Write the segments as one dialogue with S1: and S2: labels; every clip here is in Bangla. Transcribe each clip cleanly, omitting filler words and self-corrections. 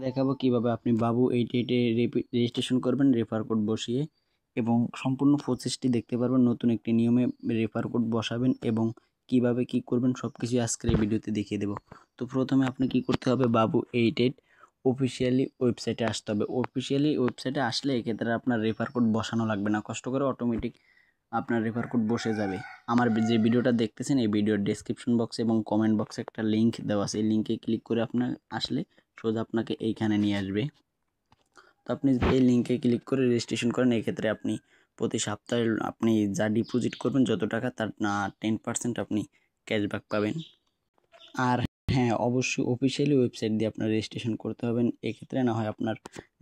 S1: দেখাবো কিভাবে আপনি বাবু 88 এ রেজিস্ট্রেশন করবেন রেফার কোড বসিয়ে এবং সম্পূর্ণ প্রসেসটি দেখতে পারবেন। নতুন একটি নিয়মে রেফার কোড বসাবেন এবং কিভাবে কি করবেন সবকিছু আজকের এই ভিডিওতে দেখিয়ে দেব। তো প্রথমে আপনি কি করতে হবে, বাবু 88 অফিসিয়ালি ওয়েবসাইটে আসতে হবে। অফিসিয়ালি ওয়েবসাইটে আসলে এক্ষেত্রে আপনার রেফার কোড বসানো লাগবে না, কষ্ট করে অটোমেটিক আপনার রেফার কোড বসে যাবে। আমার যে ভিডিওটা দেখতেছেন এই ভিডিওর ডেসক্রিপশন বক্সে এবং কমেন্ট বক্সে একটা লিঙ্ক দেওয়া আছে, এই লিঙ্কে ক্লিক করে আপনার আসলে সোজা আপনাকে এইখানে নিয়ে আসবে। তো আপনি এই লিঙ্কে ক্লিক করে রেজিস্ট্রেশন করেন, এক্ষেত্রে আপনি প্রতি সপ্তাহে আপনি যা ডিপোজিট করবেন যত টাকা তার 10% আপনি ক্যাশব্যাক পাবেন। আর হ্যাঁ, অবশ্যই অফিসিয়ালি ওয়েবসাইট দিয়ে আপনার রেজিস্ট্রেশন করতে হবেন, এক্ষেত্রে না হয় আপনার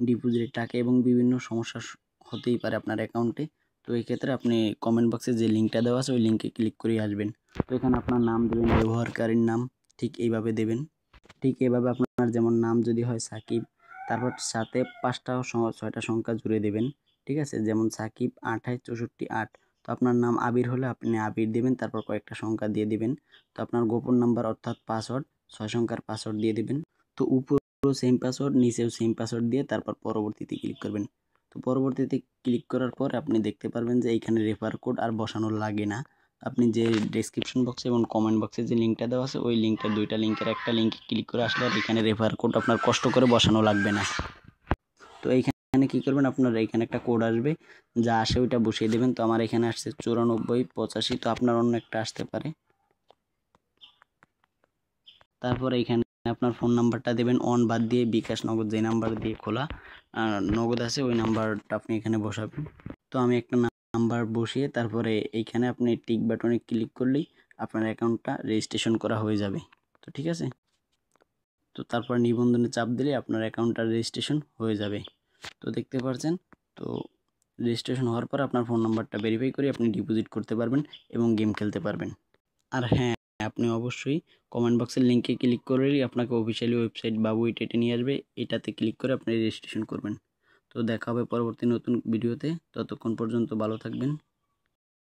S1: ডিপোজিটের টাকা এবং বিভিন্ন সমস্যা হতেই পারে আপনার অ্যাকাউন্টে। তো এই ক্ষেত্রে আপনি কমেন্ট বক্সে যে লিঙ্কটা দেওয়া আছে ওই লিঙ্কে ক্লিক করেই আসবেন। তো এখানে আপনার নাম দেবেন, ব্যবহারকারীর নাম ঠিক এইভাবে দেবেন। ঠিক এভাবে আপনার যেমন নাম যদি হয় সাকিব, তারপর সাথে 5টা 6টা সংখ্যা জুড়ে দেবেন। ঠিক আছে, যেমন সাকিব 28 64 8। তো আপনার নাম আবির হলে আপনি আবির দেবেন, তারপর কয়েকটা সংখ্যা দিয়ে দিবেন। তো আপনার গোপন নাম্বার অর্থাৎ পাসওয়ার্ড 6 সংখ্যার পাসওয়ার্ড দিয়ে দিবেন। তো উপরেও সেম পাসওয়ার্ড, নিচেও সেম পাসওয়ার্ড দিয়ে তারপর পরবর্তীতে ক্লিক করবেন। তো পরবর্তীতে ক্লিক করার পর আপনি দেখতে পারবেন যে এইখানে রেফার কোড আর বসানো লাগে না। আপনি যে ডেসক্রিপশন বক্সে এবং কমেন্ট বক্সে যে লিঙ্কটা দেওয়া আছে ওই লিঙ্কটা, দুইটা লিঙ্কের একটা লিঙ্কে ক্লিক করে আসলে আর এখানে রেফার কোড আপনার কষ্ট করে বসানো লাগবে না। তো এইখানে কি করবেন, আপনার এখানে একটা কোড আসবে, যা আসে ওইটা বসিয়ে দেবেন। তো আমার এখানে আসছে 94 85, তো আপনার অন্য একটা আসতে পারে। তারপর এইখানে আপনার ফোন নাম্বারটা দেবেন অন বাদ দিয়ে, বিকাশ নগদ যে নাম্বার দিয়ে খোলা নগদ আছে ওই নাম্বারটা আপনি এখানে বসাবেন। তো আমি একটা নাম্বার বসিয়ে তারপরে এইখানে আপনি টিক বাটনে ক্লিক করলেই আপনার অ্যাকাউন্টটা রেজিস্ট্রেশন করা হয়ে যাবে। তো ঠিক আছে, তো তারপর নিবন্ধনে চাপ দিলে আপনার অ্যাকাউন্টটা রেজিস্ট্রেশন হয়ে যাবে। তো দেখতে পাচ্ছেন, তো রেজিস্ট্রেশন হওয়ার পর আপনার ফোন নাম্বারটা ভেরিফাই করে আপনি ডিপোজিট করতে পারবেন এবং গেম খেলতে পারবেন। আর হ্যাঁ, আপনি অবশ্যই কমেন্ট বক্সের লিঙ্কে ক্লিক করলেই আপনাকে অফিসিয়ালি ওয়েবসাইট বাবু 88 নিয়ে আসবে, এটাতে ক্লিক করে আপনি রেজিস্ট্রেশন করবেন। তো দেখা হবে পরবর্তী নতুন ভিডিওতে, ততক্ষণ পর্যন্ত ভালো থাকবেন।